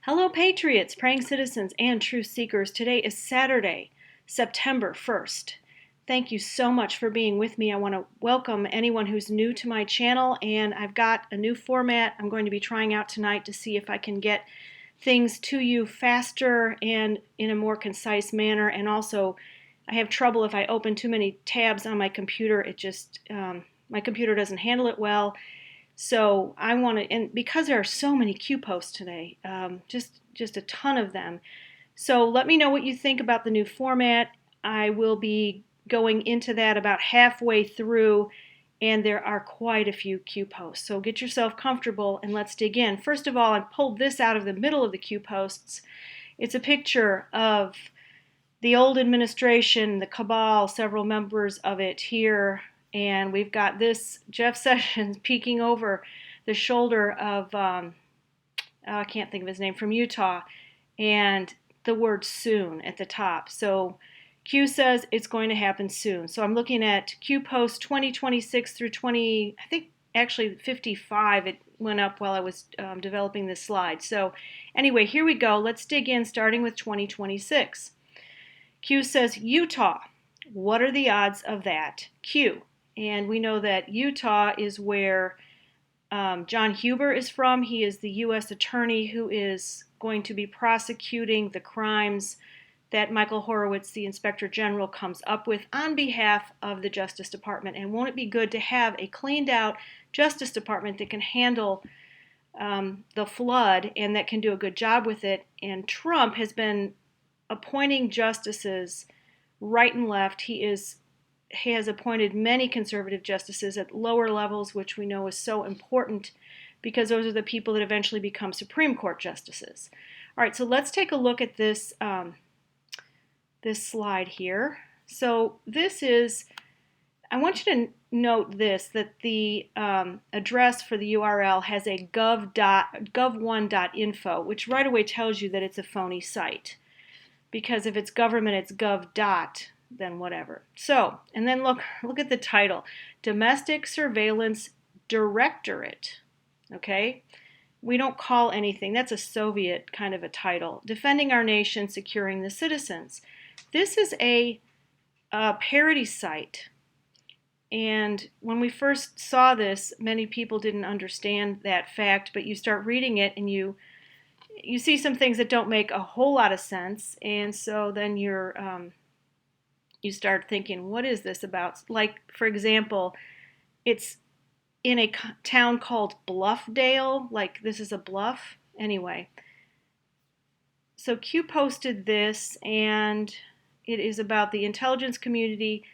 Hello, Patriots, praying citizens, and truth seekers. Today is Saturday, September 1st. Thank you so much for being with me. I want to welcome anyone who's new to my channel, and I've got a new format I'm going to be trying out tonight to see if I can get things to you faster and in a more concise manner. And also, I have trouble if I open too many tabs on my computer. My computer doesn't handle it well. So I want to, and because there are so many Q posts today, just a ton of them. So let me know what you think about the new format. I will be going into that about halfway through, and there are quite a few Q posts. So get yourself comfortable and let's dig in. First of all, I pulled this out of the middle of the Q posts. It's a picture of the old administration, the cabal, several members of it here. And we've got this Jeff Sessions peeking over the shoulder of, I can't think of his name, from Utah, and the word soon at the top. So Q says it's going to happen soon. So I'm looking at Q post 2026 through 20, I think actually 55. It went up while I was developing this slide. So anyway, here we go. Let's dig in, starting with 2026. Q says, Utah, what are the odds of that? Q. And we know that Utah is where John Huber is from. He is the U.S. attorney who is going to be prosecuting the crimes that Michael Horowitz, the Inspector General, comes up with on behalf of the Justice Department. And won't it be good to have a cleaned out Justice Department that can handle the flood and that can do a good job with it? And Trump has been appointing justices right and left. He has appointed many conservative justices at lower levels, which we know is so important because those are the people that eventually become Supreme Court justices. All right, so let's take a look at this, this slide here. So this is, I want you to note this, that the address for the URL has a gov1.info, which right away tells you that it's a phony site. Because if it's government, it's gov. Then whatever. So, and then look at the title, Domestic Surveillance Directorate. Okay, we don't call anything. That's a Soviet kind of a title. Defending our nation, securing the citizens. This is a parody site. And when we first saw this, many people didn't understand that fact, but you start reading it and you see some things that don't make a whole lot of sense, and so then you start thinking, what is this about? Like, for example, it's in a town called Bluffdale, like this is a bluff. Anyway, so Q posted this, and it is about the intelligence community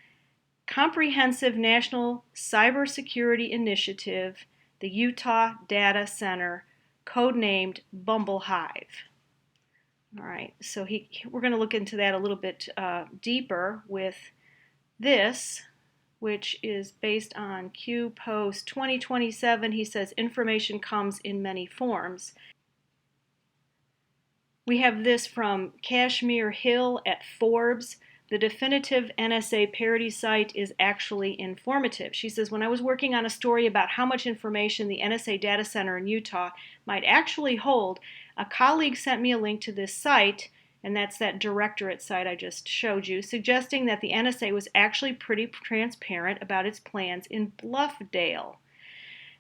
comprehensive national cybersecurity initiative, the Utah Data Center, codenamed Bumblehive. All right, so we're going to look into that a little bit deeper with this, which is based on Q Post 2027. He says information comes in many forms. We have this from Kashmir Hill at Forbes. The definitive NSA parody site is actually informative. She says, when I was working on a story about how much information the NSA data center in Utah might actually hold, a colleague sent me a link to this site, and that's that directorate site I just showed you, suggesting that the NSA was actually pretty transparent about its plans in Bluffdale.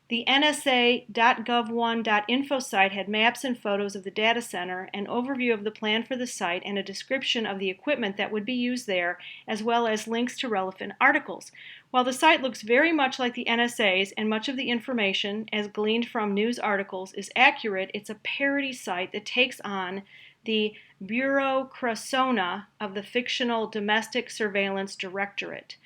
The NSA.gov1.info site had maps and photos of the data center, an overview of the plan for the site, and a description of the equipment that would be used there, as well as links to relevant articles. While the site looks very much like the NSA's and much of the information, as gleaned from news articles, is accurate, it's a parody site that takes on the bureaucrasona of the fictional Domestic Surveillance Directorate.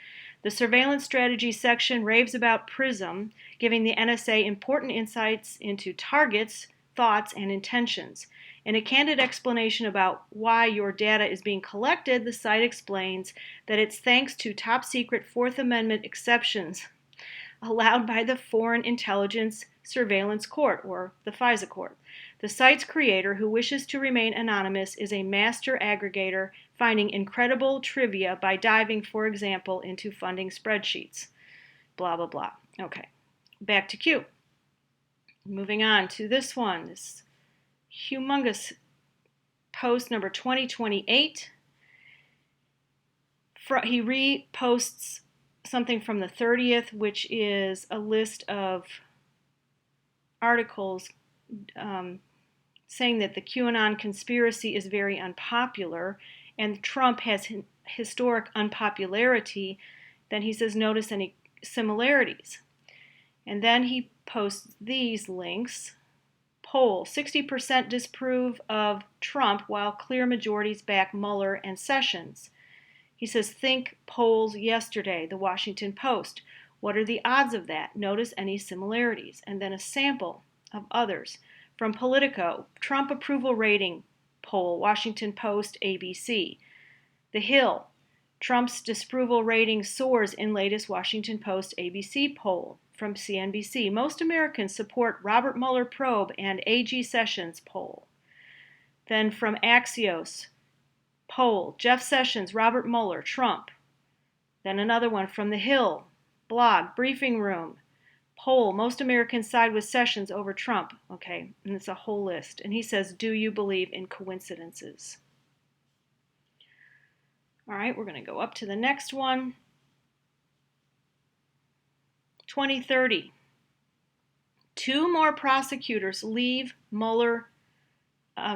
The surveillance strategy section raves about PRISM, giving the NSA important insights into targets, thoughts, and intentions. In a candid explanation about why your data is being collected, the site explains that it's thanks to top-secret Fourth Amendment exceptions allowed by the Foreign Intelligence Surveillance Court, or the FISA Court. The site's creator, who wishes to remain anonymous, is a master aggregator, finding incredible trivia by diving, for example, into funding spreadsheets. Blah, blah, blah. Okay, back to Q. Moving on to this one, this humongous post number 2028. He reposts something from the 30th, which is a list of articles saying that the QAnon conspiracy is very unpopular and Trump has historic unpopularity. Then he says, notice any similarities. And then he posts these links. Poll, 60% disapprove of Trump while clear majorities back Mueller and Sessions. He says, think polls yesterday, the Washington Post. What are the odds of that? Notice any similarities. And then a sample of others. From Politico, Trump approval rating poll, Washington Post, ABC. The Hill, Trump's disapproval rating soars in latest Washington Post, ABC poll. From CNBC, most Americans support Robert Mueller probe and AG Sessions poll. Then from Axios, poll, Jeff Sessions, Robert Mueller, Trump. Then another one from The Hill, blog, Briefing Room, poll, most Americans side with Sessions over Trump. Okay, and it's a whole list. And he says, do you believe in coincidences? All right, we're going to go up to the next one. 2030. 2 more prosecutors leave Mueller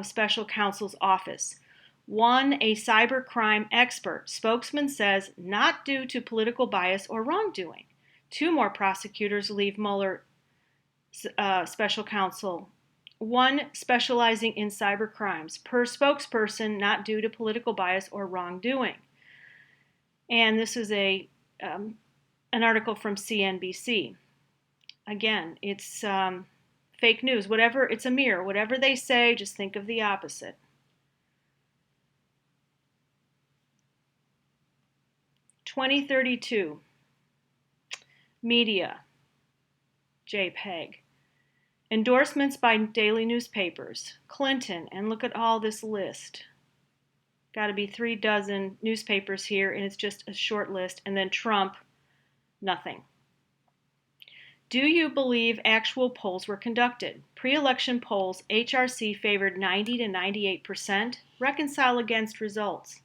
special counsel's office. One, a cybercrime expert. Spokesman says not due to political bias or wrongdoing. 2 more prosecutors leave Mueller special counsel. One specializing in cybercrimes. Per spokesperson, not due to political bias or wrongdoing. And this is an article from CNBC. Again, it's fake news. Whatever, it's a mirror. Whatever they say, just think of the opposite. (2032) Media, JPEG. Endorsements by daily newspapers. Clinton, and look at all this list. Got to be 3 dozen newspapers here, and it's just a short list. And then Trump, nothing. Do you believe actual polls were conducted? Pre-election polls, HRC favored 90 to 98%. Reconcile against results.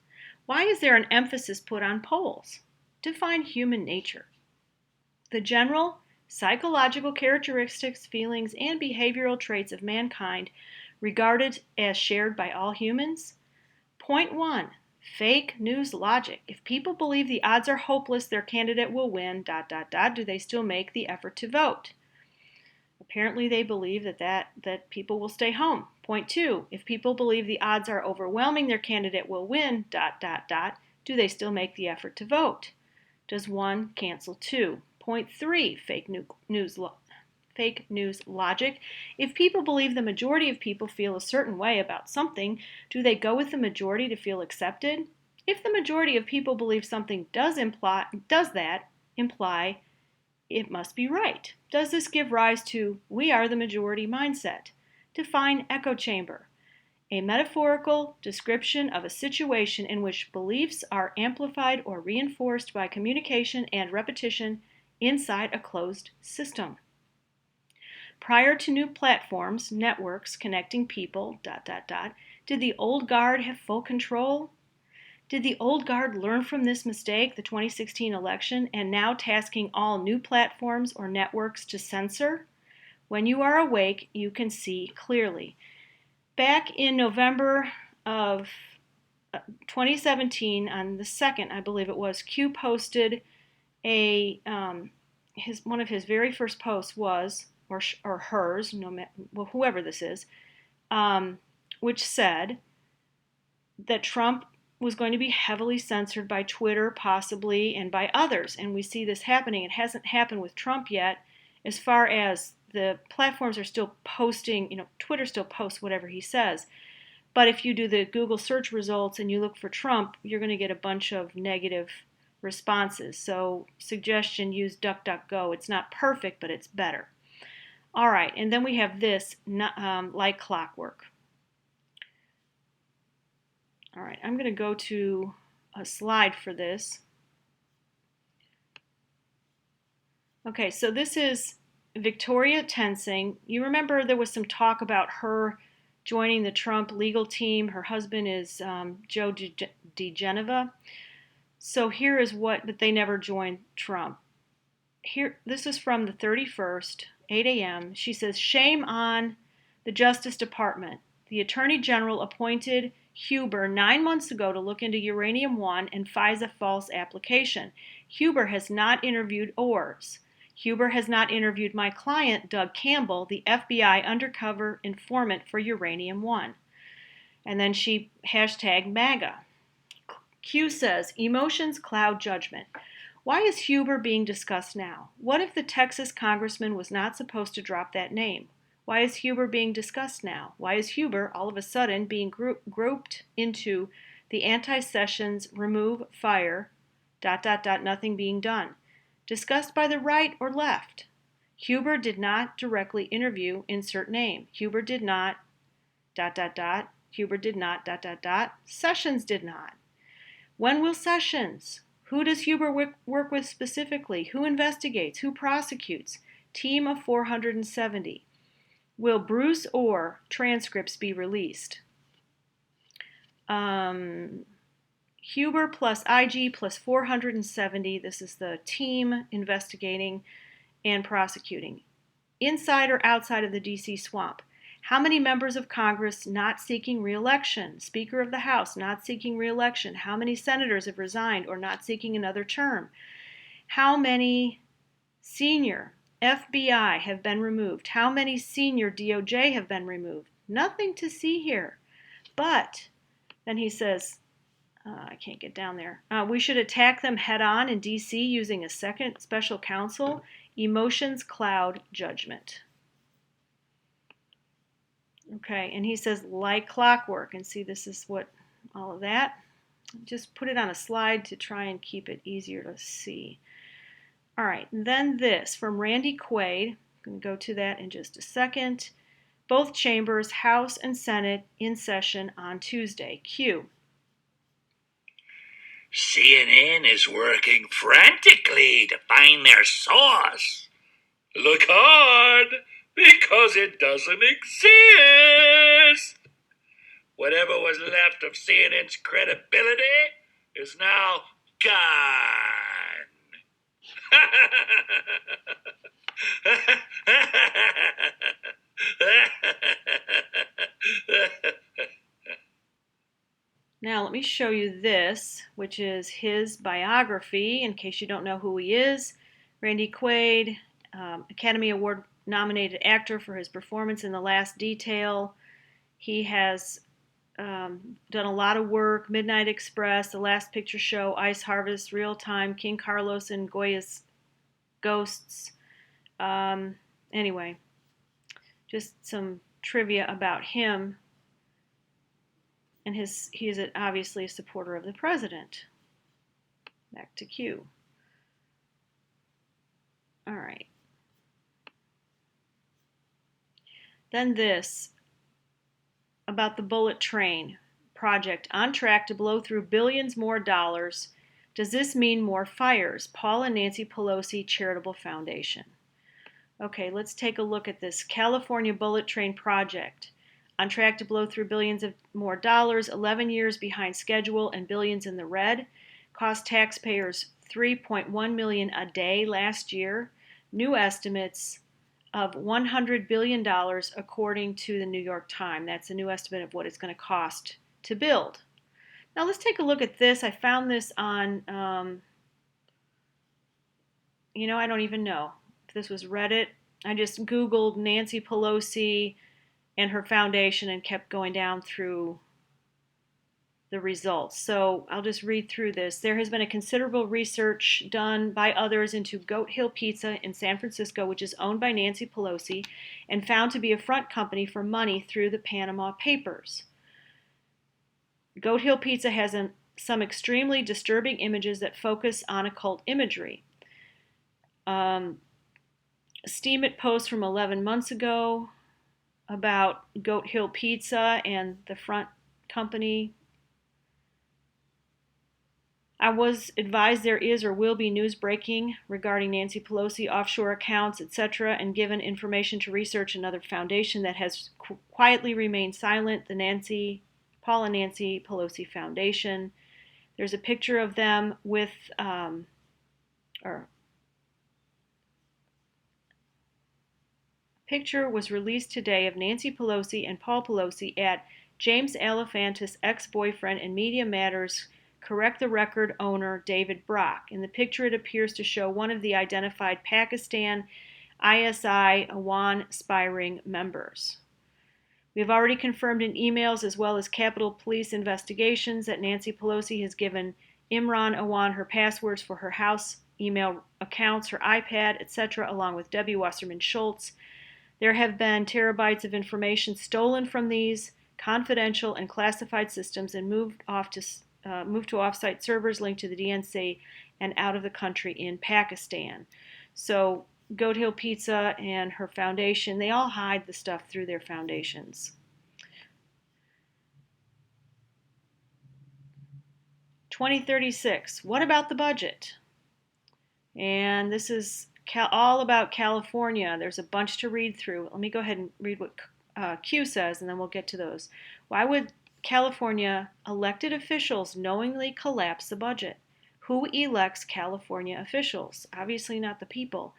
Why is there an emphasis put on polls? Define human nature. The general psychological characteristics, feelings, and behavioral traits of mankind regarded as shared by all humans. Point 1. Fake news logic. If people believe the odds are hopeless, their candidate will win, ... do they still make the effort to vote? Apparently they believe that people will stay home. Point 2. If people believe the odds are overwhelming, their candidate will win, ... do they still make the effort to vote? Does 1 cancel 2? Point 3. Fake news logic. If people believe the majority of people feel a certain way about something, do they go with the majority to feel accepted? If the majority of people believe something does that imply it must be right? Does this give rise to we are the majority mindset? Define echo chamber. A metaphorical description of a situation in which beliefs are amplified or reinforced by communication and repetition inside a closed system. Prior to new platforms, networks connecting people, ... did the old guard have full control? Did the old guard learn from this mistake, the 2016 election, and now tasking all new platforms or networks to censor? When you are awake, you can see clearly. Back in November of 2017, on the 2nd, I believe it was, Q posted one of his very first posts was, or hers, whoever this is, which said that Trump was going to be heavily censored by Twitter, possibly, and by others. And we see this happening. It hasn't happened with Trump yet, as far as the platforms are still posting, Twitter still posts whatever he says. But if you do the Google search results and you look for Trump, you're going to get a bunch of negative responses. So suggestion, use DuckDuckGo. It's not perfect, but it's better. All right, and then we have this, like clockwork. All right, I'm going to go to a slide for this. Okay, so this is Victoria Tensing. You remember there was some talk about her joining the Trump legal team. Her husband is Joe DeGeneva. So here is what, but they never joined Trump. Here, this is from the 31st, 8 a.m. She says, shame on the Justice Department. The Attorney General appointed Huber 9 months ago to look into Uranium One and FISA false application. Huber has not interviewed Orrs. Huber has not interviewed my client, Doug Campbell, the FBI undercover informant for Uranium One. And then she hashtag MAGA. Q says, emotions cloud judgment. Why is Huber being discussed now? What if the Texas congressman was not supposed to drop that name? Why is Huber being discussed now? Why is Huber all of a sudden being grouped into the anti-Sessions remove fire, ... nothing being done? Discussed by the right or left? Huber did not directly interview, insert name. Huber did not, ... Huber did not, ... Sessions did not. When will Sessions? Who does Huber work with specifically? Who investigates? Who prosecutes? Team of 470. Will Bruce Orr transcripts be released? Huber plus IG plus 470. This is the team investigating and prosecuting. Inside or outside of the D.C. swamp? How many members of Congress not seeking re-election? Speaker of the House not seeking re-election? How many senators have resigned or not seeking another term? How many senior FBI have been removed? How many senior DOJ have been removed? Nothing to see here. But then he says, I can't get down there. We should attack them head on in D.C. using a second special counsel. Emotions cloud judgment. Okay, and he says, like clockwork. And see, this is what all of that. Just put it on a slide to try and keep it easier to see. All right, and then this from Randy Quaid. I'm going to go to that in just a second. Both chambers, House and Senate, in session on Tuesday. Q. CNN is working frantically to find their source. Look hard, because it doesn't exist. Whatever was left of CNN's credibility is now gone. Now let me show you this, which is his biography, in case you don't know who he is. Randy Quaid, Academy Award nominated actor for his performance in The Last Detail. He has done a lot of work, Midnight Express, The Last Picture Show, Ice Harvest, Real Time, King Carlos and Goya's Ghosts. Anyway, just some trivia about him. And he is obviously a supporter of the president. Back to Q. All right. Then this about the bullet train project on track to blow through billions more dollars. Does this mean more fires? Paul and Nancy Pelosi Charitable Foundation. Okay, let's take a look at this California bullet train project. On track to blow through billions of more dollars, 11 years behind schedule and billions in the red. Cost taxpayers $3.1 million a day last year. New estimates of $100 billion according to the New York Times. That's a new estimate of what it's going to cost to build. Now let's take a look at this. I found this on, I don't even know if this was Reddit. I just Googled Nancy Pelosi and her foundation and kept going down through the results. So I'll just read through this. There has been a considerable research done by others into Goat Hill Pizza in San Francisco, which is owned by Nancy Pelosi and found to be a front company for money through the Panama Papers. Goat Hill Pizza has some extremely disturbing images that focus on occult imagery. Steam It post from 11 months ago about Goat Hill Pizza and the front company. I was advised there is or will be news breaking regarding Nancy Pelosi offshore accounts, etc., and given information to research another foundation that has quietly remained silent, the Paul and Nancy Pelosi Foundation. There's a picture of them with, picture was released today of Nancy Pelosi and Paul Pelosi at James Alefantis' ex-boyfriend and Media Matters Correct the Record owner David Brock. In the picture, it appears to show one of the identified Pakistan ISI Awan aspiring members. We have already confirmed in emails as well as Capitol Police investigations that Nancy Pelosi has given Imran Awan her passwords for her house email accounts, her iPad, etc., along with Debbie Wasserman Schultz. There have been terabytes of information stolen from these confidential and classified systems and moved to off-site servers linked to the DNC and out of the country in Pakistan. So Goat Hill Pizza and her foundation, they all hide the stuff through their foundations. 2036, what about the budget? And this is all about California. There's a bunch to read through. Let me go ahead and read what Q says, and then we'll get to those. Why would California elected officials knowingly collapse the budget? Who elects California officials? Obviously not the people.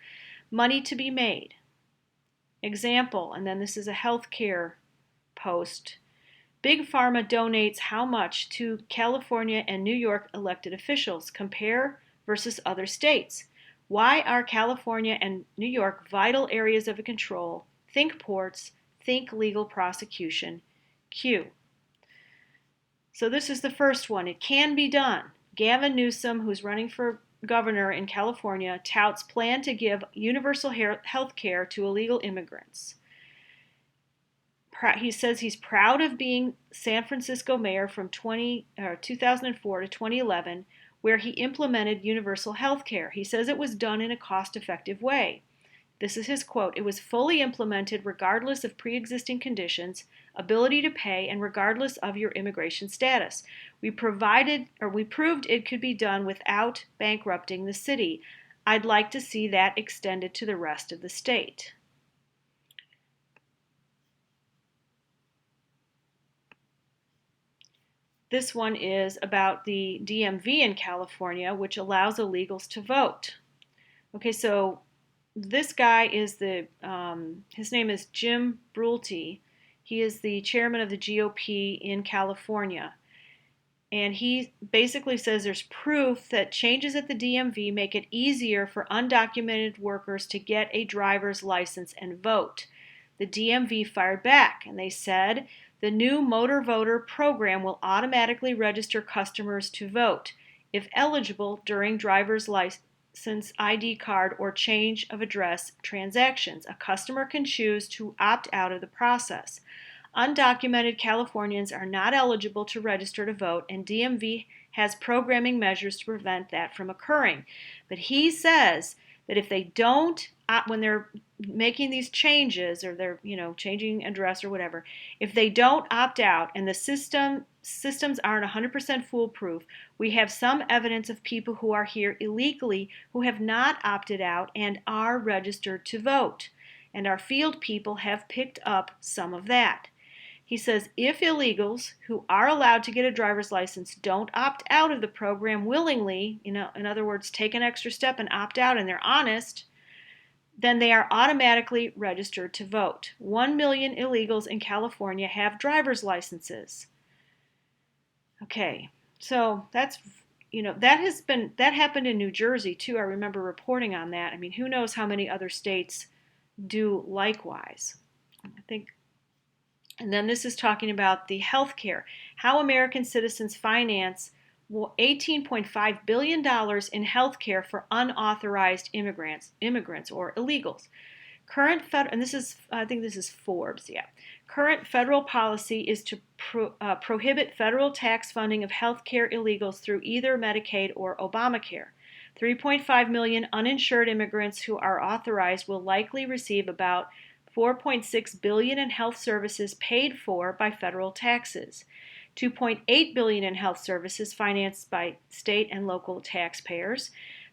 Money to be made. Example, and then this is a healthcare post. Big Pharma donates how much to California and New York elected officials? Compare versus other states. Why are California and New York vital areas of control? Think ports, think legal prosecution. Q. So this is the first one. It can be done. Gavin Newsom, who's running for governor in California, touts plan to give universal health care to illegal immigrants. He says he's proud of being San Francisco mayor from 2004 to 2011, where he implemented universal health care. He says it was done in a cost-effective way. This is his quote, "It was fully implemented regardless of pre-existing conditions, ability to pay, and regardless of your immigration status. We proved it could be done without bankrupting the city. I'd like to see that extended to the rest of the state." This one is about the DMV in California, which allows illegals to vote. Okay, so this guy is his name is Jim Brulte. He is the chairman of the GOP in California. And he basically says there's proof that changes at the DMV make it easier for undocumented workers to get a driver's license and vote. The DMV fired back, and they said the new motor voter program will automatically register customers to vote, if eligible, during driver's license, ID card, or change of address transactions. A customer can choose to opt out of the process. Undocumented Californians are not eligible to register to vote, and DMV has programming measures to prevent that from occurring. But he says that if they don't, when they're making these changes, or they're changing address or whatever, if they don't opt out and the systems aren't 100% foolproof, we have some evidence of people who are here illegally who have not opted out and are registered to vote. And our field people have picked up some of that. He says if illegals who are allowed to get a driver's license don't opt out of the program willingly, in other words, take an extra step and opt out, and they're honest, then they are automatically registered to vote. 1 million illegals in California have driver's licenses. Okay, so that's, that happened in New Jersey too. I remember reporting on that. I mean, who knows how many other states do likewise. And then this is talking about the health care, how American citizens finance $18.5 billion in health care for unauthorized immigrants or illegals. And this is, I think this is Forbes, yeah. Current federal policy is to prohibit federal tax funding of health care illegals through either Medicaid or Obamacare. 3.5 million uninsured immigrants who are authorized will likely receive about $4.6 billion in health services paid for by federal taxes. $2.8 billion in health services financed by state and local taxpayers,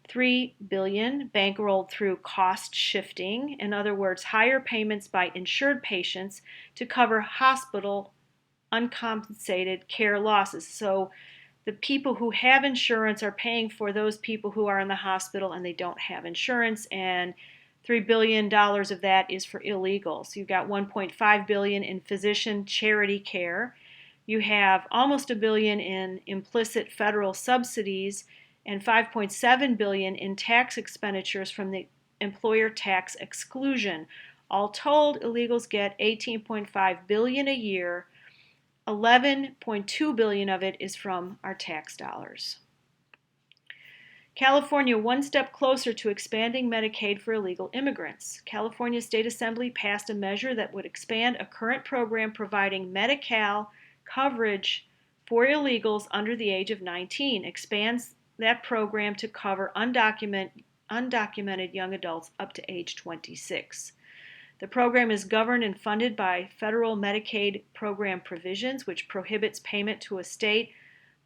$3 billion bankrolled through cost shifting, in other words, higher payments by insured patients to cover hospital uncompensated care losses. So the people who have insurance are paying for those people who are in the hospital and they don't have insurance, and $3 billion of that is for illegals. You've got $1.5 billion in physician charity care. You have almost $1 billion in implicit federal subsidies and $5.7 billion in tax expenditures from the employer tax exclusion. All told, illegals get $18.5 billion a year. $11.2 billion of it is from our tax dollars. California, one step closer to expanding Medicaid for illegal immigrants. California State Assembly passed a measure that would expand a current program providing Medi-Cal coverage for illegals under the age of 19, expands that program to cover undocumented young adults up to age 26. The program is governed and funded by federal Medicaid program provisions, which prohibits payment to a state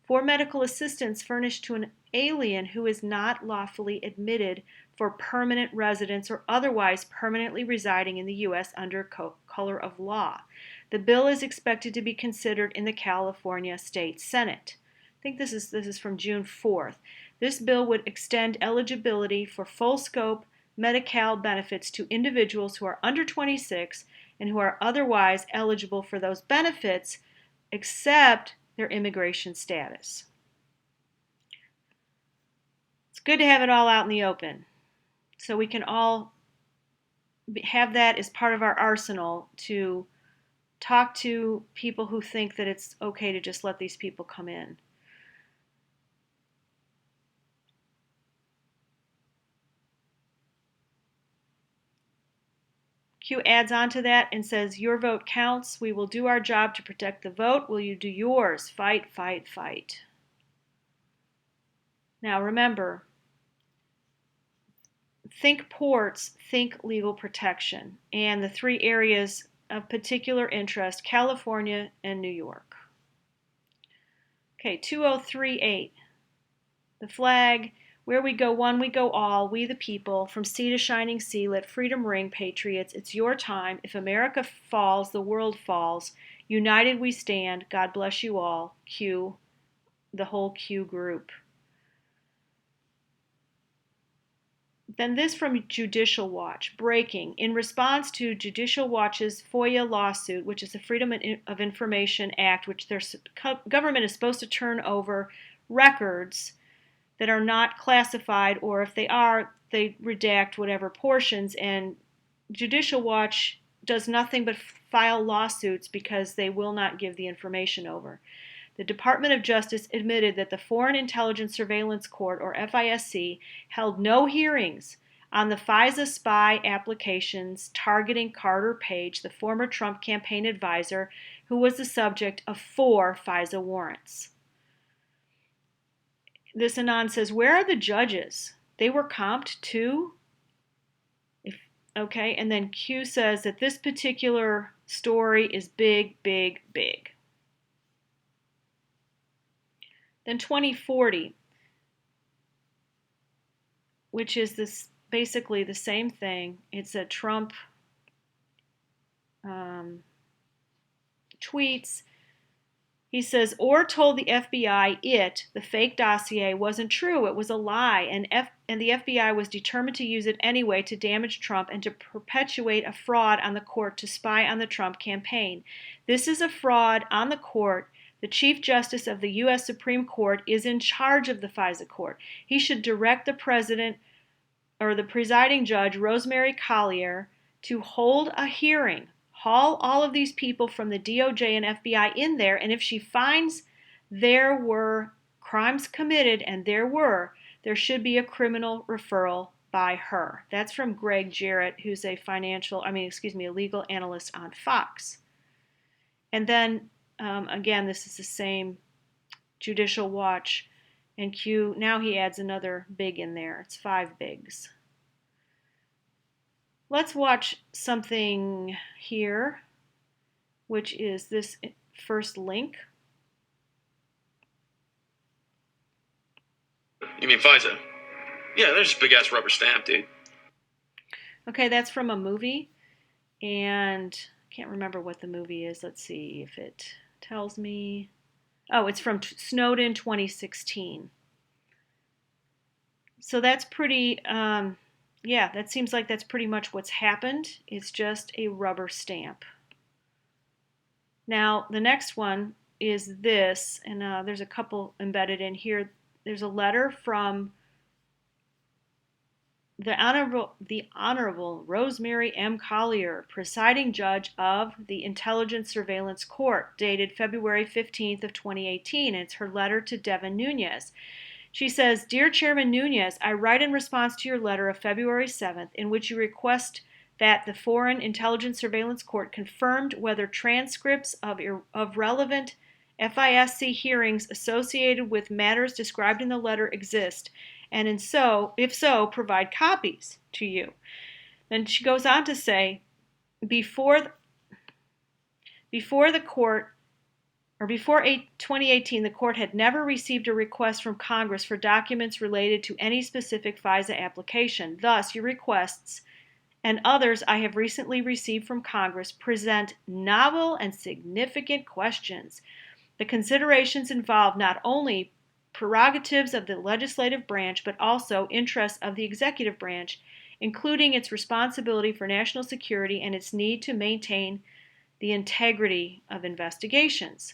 for medical assistance furnished to an alien who is not lawfully admitted for permanent residence or otherwise permanently residing in the U.S. under color of law. The bill is expected to be considered in the California State Senate. I think this is from June 4th. This bill would extend eligibility for full-scope Medi-Cal benefits to individuals who are under 26 and who are otherwise eligible for those benefits, except their immigration status. It's good to have it all out in the open, so we can all have that as part of our arsenal to talk to people who think that it's okay to just let these people come in. Q adds on to that and says, your vote counts. We will do our job to protect the vote. Will you do yours? Fight, fight, fight. Now remember, think ports, think legal protection, and the three areas of particular interest, California and New York. Okay, 2038. The flag. Where we go one, we go all, we the people, from sea to shining sea, let freedom ring, patriots, it's your time. If America falls, the world falls. United we stand, God bless you all. Q, the whole Q group. Then this from Judicial Watch, breaking. In response to Judicial Watch's Foia lawsuit, which is the Freedom of Information Act, which their government is supposed to turn over records that are not classified, or if they are, they redact whatever portions, and Judicial Watch does nothing but file lawsuits because they will not give the information over. The Department of Justice admitted that the Foreign Intelligence Surveillance Court, or FISC, held no hearings on the FISA spy applications targeting Carter Page, the former Trump campaign advisor, who was the subject of 4 FISA warrants. This Anon says, where are the judges? They were comped too? Okay, and then Q says that this particular story is big, big, big. Then 2040, which is this basically the same thing. It's a Trump tweets. He says, Orr told the FBI the fake dossier, wasn't true. It was a lie, and the FBI was determined to use it anyway to damage Trump and to perpetuate a fraud on the court to spy on the Trump campaign. This is a fraud on the court. The Chief Justice of the U.S. Supreme Court is in charge of the FISA court. He should direct the president or the presiding judge, Rosemary Collyer, to hold a hearing. Haul all of these people from the DOJ and FBI in there, and if she finds there were crimes committed, and there should be a criminal referral by her. That's from Greg Jarrett, who's a legal analyst on Fox. And then, again, this is the same Judicial Watch, and Q, now he adds another big in there. It's 5 bigs. Let's watch something here, which is this first link. You mean FISA? Yeah, there's just big-ass rubber stamp, dude. Okay, that's from a movie, and I can't remember what the movie is. Let's see if it tells me. Oh, it's from Snowden 2016. So that's pretty, yeah, that seems like that's pretty much what's happened. It's just a rubber stamp. Now, the next one is this, and there's a couple embedded in here. There's a letter from the Honorable Rosemary M. Collier, presiding judge of the Intelligence Surveillance Court, dated February 15th of 2018. And it's her letter to Devin Nunes. She says, "Dear Chairman Nunes, I write in response to your letter of February 7th, in which you request that the Foreign Intelligence Surveillance Court confirmed whether transcripts of relevant FISC hearings associated with matters described in the letter exist, and if so, provide copies to you." Then she goes on to say, before 2018, the court had never received a request from Congress for documents related to any specific FISA application. Thus, your requests and others I have recently received from Congress present novel and significant questions. The considerations involve not only prerogatives of the legislative branch, but also interests of the executive branch, including its responsibility for national security and its need to maintain the integrity of investigations.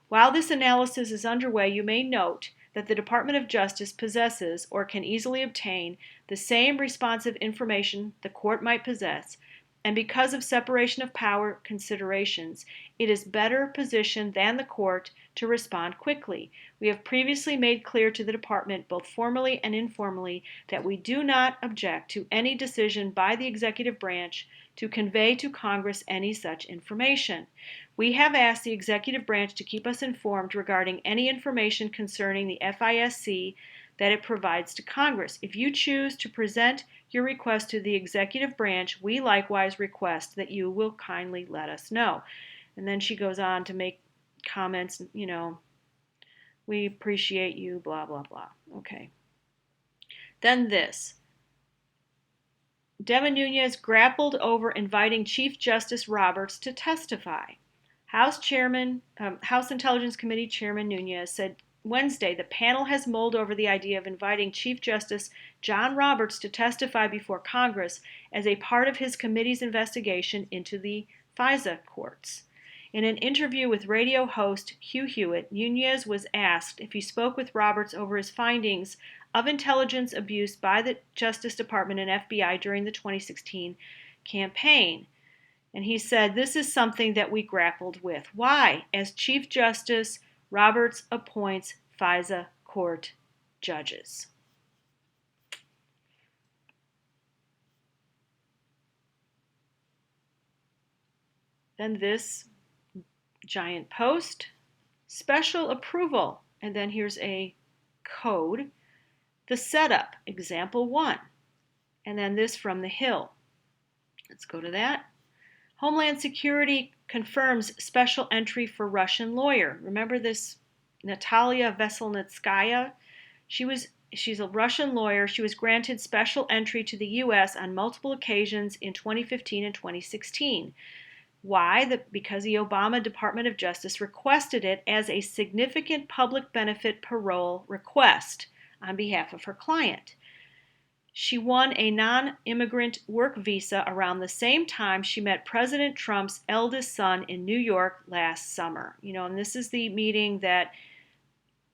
While this analysis is underway, you may note that the Department of Justice possesses or can easily obtain the same responsive information the court might possess, and because of separation of power considerations, it is better positioned than the court to respond quickly. We have previously made clear to the Department, both formally and informally, that we do not object to any decision by the executive branch to convey to Congress any such information. We have asked the executive branch to keep us informed regarding any information concerning the FISC that it provides to Congress. If you choose to present your request to the executive branch, we likewise request that you will kindly let us know. And then she goes on to make comments, we appreciate you, blah, blah, blah. Okay. Then this. Devin Nunes grappled over inviting Chief Justice Roberts to testify. House Intelligence Committee Chairman Nunes said Wednesday the panel has mulled over the idea of inviting Chief Justice John Roberts to testify before Congress as a part of his committee's investigation into the FISA courts. In an interview with radio host Hugh Hewitt, Nunes was asked if he spoke with Roberts over his findings of intelligence abuse by the Justice Department and FBI during the 2016 campaign. And he said, "This is something that we grappled with. Why? As Chief Justice, Roberts appoints FISA court judges." Then this giant post, special approval, and then here's a code. The setup, example 1, and then this from the Hill. Let's go to that. Homeland Security confirms special entry for Russian lawyer. Remember this Natalia Veselnitskaya? She's a Russian lawyer. She was granted special entry to the U.S. on multiple occasions in 2015 and 2016. Why? Because the Obama Department of Justice requested it as a significant public benefit parole request on behalf of her client. She won a non-immigrant work visa around the same time she met President Trump's eldest son in New York last summer. And this is the meeting that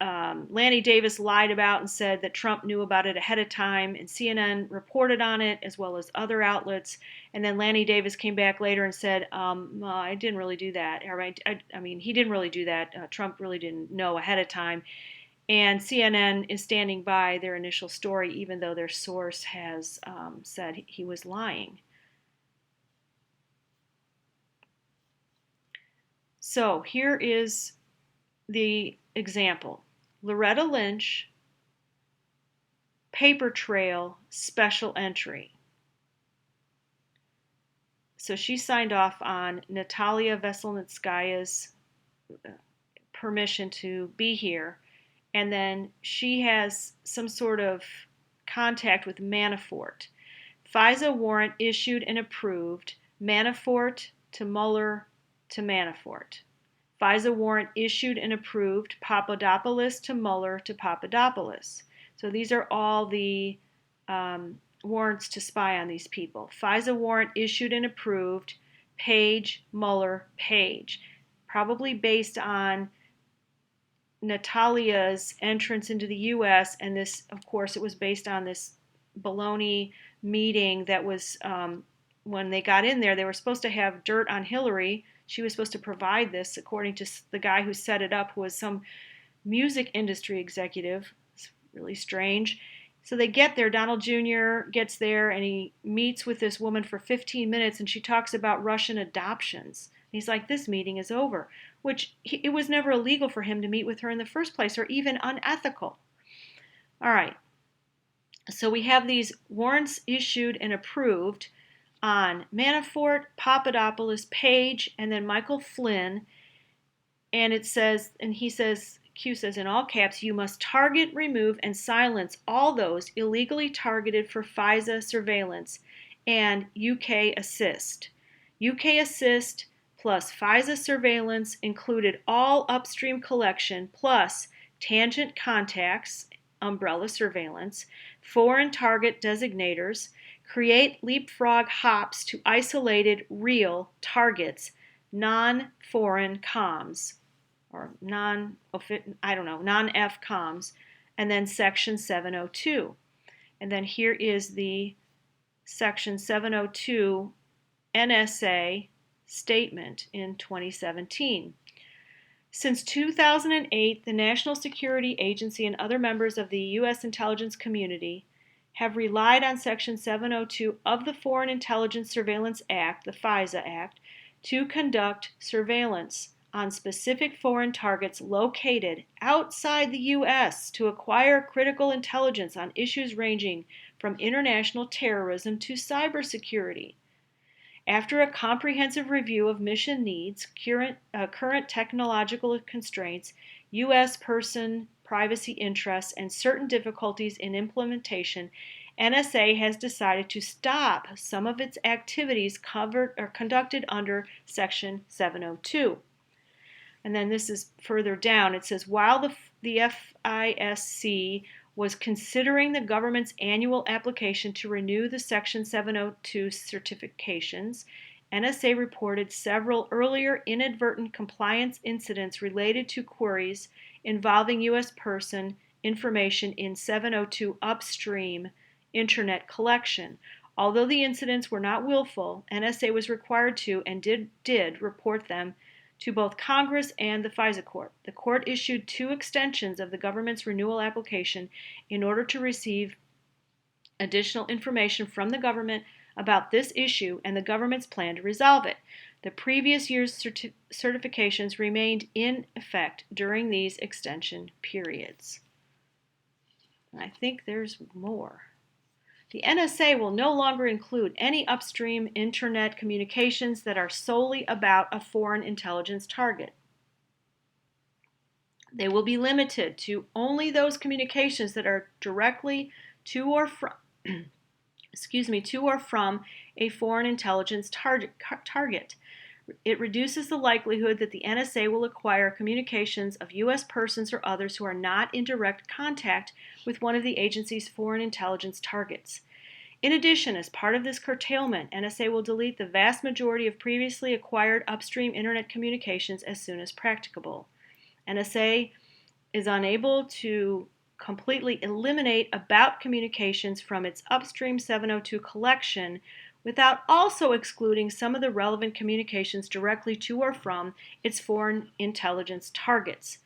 Lanny Davis lied about and said that Trump knew about it ahead of time, and CNN reported on it as well as other outlets. And then Lanny Davis came back later and said, I didn't really do that. He didn't really do that. Trump really didn't know ahead of time. And CNN is standing by their initial story, even though their source has said he was lying. So here is the example. Loretta Lynch, paper trail, special entry. So she signed off on Natalia Veselnitskaya's permission to be here. and then she has some sort of contact with Manafort. FISA warrant issued and approved, Manafort to Mueller to Manafort. FISA warrant issued and approved, Papadopoulos to Mueller to Papadopoulos. So these are all the warrants to spy on these people. FISA warrant issued and approved, Page, Mueller, Page. Probably based on Natalia's entrance into the U.S. and this, of course, it was based on this baloney meeting that was, when they got in there, they were supposed to have dirt on Hillary. She was supposed to provide this, according to the guy who set it up, who was some music industry executive. It's really strange. So they get there, Donald Jr. gets there, and he meets with this woman for 15 minutes, and she talks about Russian adoptions. He's like, this meeting is over, which it was never illegal for him to meet with her in the first place, or even unethical. All right. So we have these warrants issued and approved on Manafort, Papadopoulos, Page, and then Michael Flynn. And it says, and he says, Q says in all caps, you must target, remove, and silence all those illegally targeted for FISA surveillance and UK assist. UK assist plus FISA surveillance included all upstream collection plus tangent contacts, umbrella surveillance, foreign target designators, create leapfrog hops to isolated real targets, non-foreign comms, or non-F comms, and then Section 702. And then here is the Section 702 NSA Statement in 2017. Since 2008, the National Security Agency and other members of the U.S. intelligence community have relied on Section 702 of the Foreign Intelligence Surveillance Act, the FISA Act, to conduct surveillance on specific foreign targets located outside the U.S. to acquire critical intelligence on issues ranging from international terrorism to cybersecurity. After a comprehensive review of mission needs, current technological constraints, U.S. person privacy interests, and certain difficulties in implementation, NSA has decided to stop some of its activities covered or conducted under Section 702. And then this is further down. It says, while the FISC was considering the government's annual application to renew the Section 702 certifications, NSA reported several earlier inadvertent compliance incidents related to queries involving U.S. person information in 702 upstream internet collection. Although the incidents were not willful, NSA was required to and did report them to both Congress and the FISA court. The court issued 2 extensions of the government's renewal application in order to receive additional information from the government about this issue and the government's plan to resolve it. The previous year's certifications remained in effect during these extension periods. And I think there's more. The NSA will no longer include any upstream internet communications that are solely about a foreign intelligence target. They will be limited to only those communications that are directly to or from, a foreign intelligence target. It reduces the likelihood that the NSA will acquire communications of U.S. persons or others who are not in direct contact with one of the agency's foreign intelligence targets. In addition, as part of this curtailment, NSA will delete the vast majority of previously acquired upstream internet communications as soon as practicable. NSA is unable to completely eliminate about communications from its upstream 702 collection without also excluding some of the relevant communications directly to or from its foreign intelligence targets.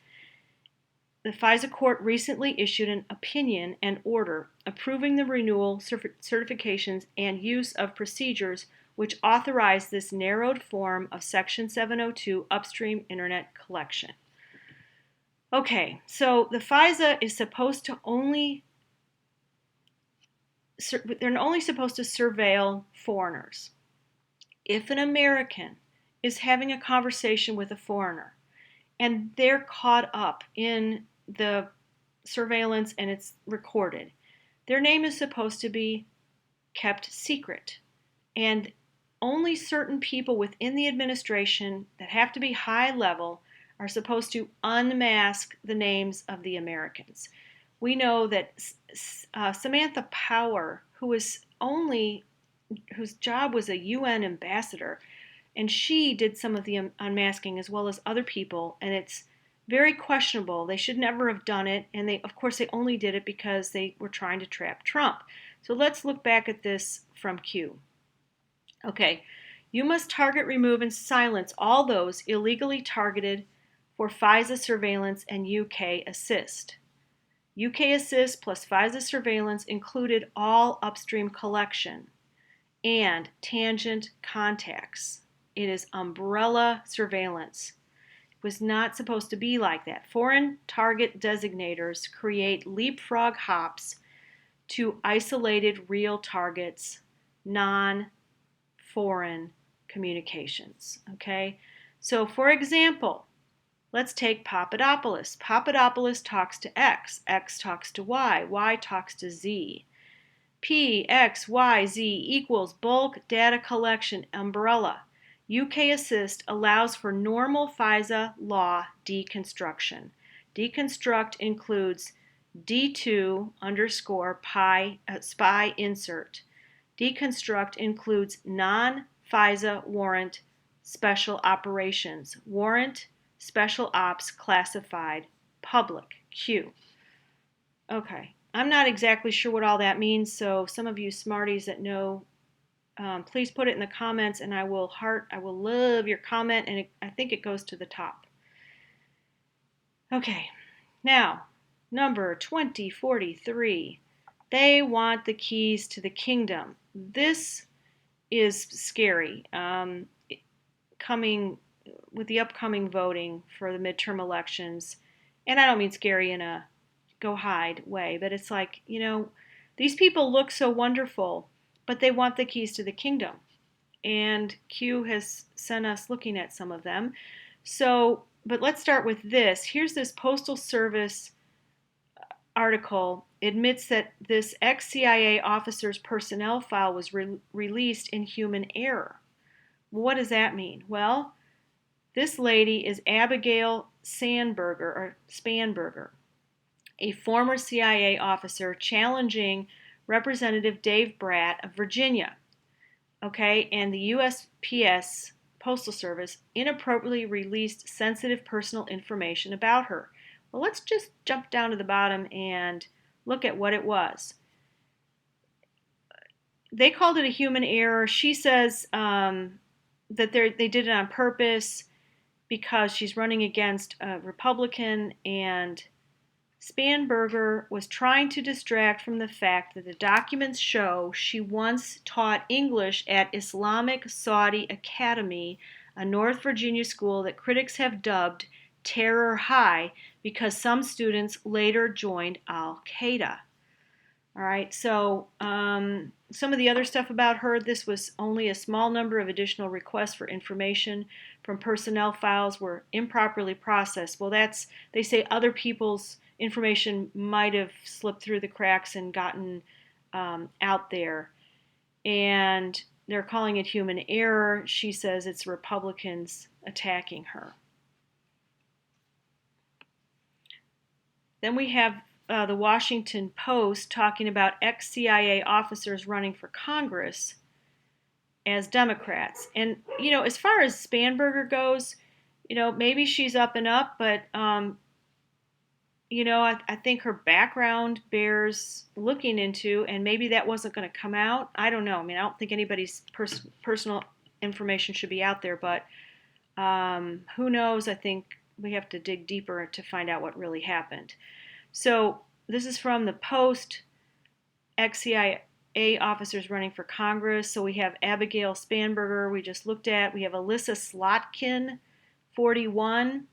The FISA court recently issued an opinion and order approving the renewal certifications and use of procedures which authorize this narrowed form of Section 702 upstream internet collection. Okay, so the FISA is supposed to they're only supposed to surveil foreigners. If an American is having a conversation with a foreigner and they're caught up in the surveillance and it's recorded. Their name is supposed to be kept secret. And only certain people within the administration that have to be high level are supposed to unmask the names of the Americans. We know that Samantha Power, whose job was a UN ambassador, and she did some of the unmasking as well as other people, and it's very questionable. They should never have done it, and of course they only did it because they were trying to trap Trump. So let's look back at this from Q. Okay, you must target, remove, and silence all those illegally targeted for FISA surveillance and UK assist. UK assist plus FISA surveillance included all upstream collection and tangent contacts. It is umbrella surveillance. It was not supposed to be like that. Foreign target designators create leapfrog hops to isolated real targets, non-foreign communications. Okay? So, for example, let's take Papadopoulos. Papadopoulos talks to X. X talks to Y. Y talks to Z. P, X, Y, Z equals bulk data collection umbrella. UK assist allows for normal FISA law deconstruction. Deconstruct includes D2 underscore spy insert. Deconstruct includes non-FISA warrant special operations. Warrant special ops classified public Q. Okay, I'm not exactly sure what all that means, so some of you smarties that know, please put it in the comments, and I will love your comment, and I think it goes to the top. Okay, now, number 2043. They want the keys to the kingdom. This is scary. Coming with the upcoming voting for the midterm elections, and I don't mean scary in a go hide way, but it's like, these people look so wonderful, but they want the keys to the kingdom. And Q has sent us looking at some of them. So, but let's start with this. Here's this Postal Service article admits that this ex-CIA officer's personnel file was released in human error. What does that mean? Well, this lady is Abigail Spanberger, a former CIA officer challenging Representative Dave Bratt of Virginia. Okay, and the USPS Postal Service inappropriately released sensitive personal information about her. Well, let's just jump down to the bottom and look at what it was. They called it a human error. She says that they did it on purpose because she's running against a Republican, and Spanberger was trying to distract from the fact that the documents show she once taught English at Islamic Saudi Academy, a North Virginia school that critics have dubbed Terror High because some students later joined Al-Qaeda. All right, so some of the other stuff about her, this was only a small number of additional requests for information from personnel files were improperly processed. Well, they say other people's information might have slipped through the cracks and gotten out there. And they're calling it human error. She says it's Republicans attacking her. Then we have the Washington Post talking about ex-CIA officers running for Congress as Democrats. And, as far as Spanberger goes, maybe she's up and up, but, I think her background bears looking into, and maybe that wasn't going to come out. I don't know. I mean, I don't think anybody's personal information should be out there, but who knows? I think we have to dig deeper to find out what really happened. So this is from the Post, ex-CIA officers running for Congress. So we have Abigail Spanberger, we just looked at. We have Alyssa Slotkin, 41,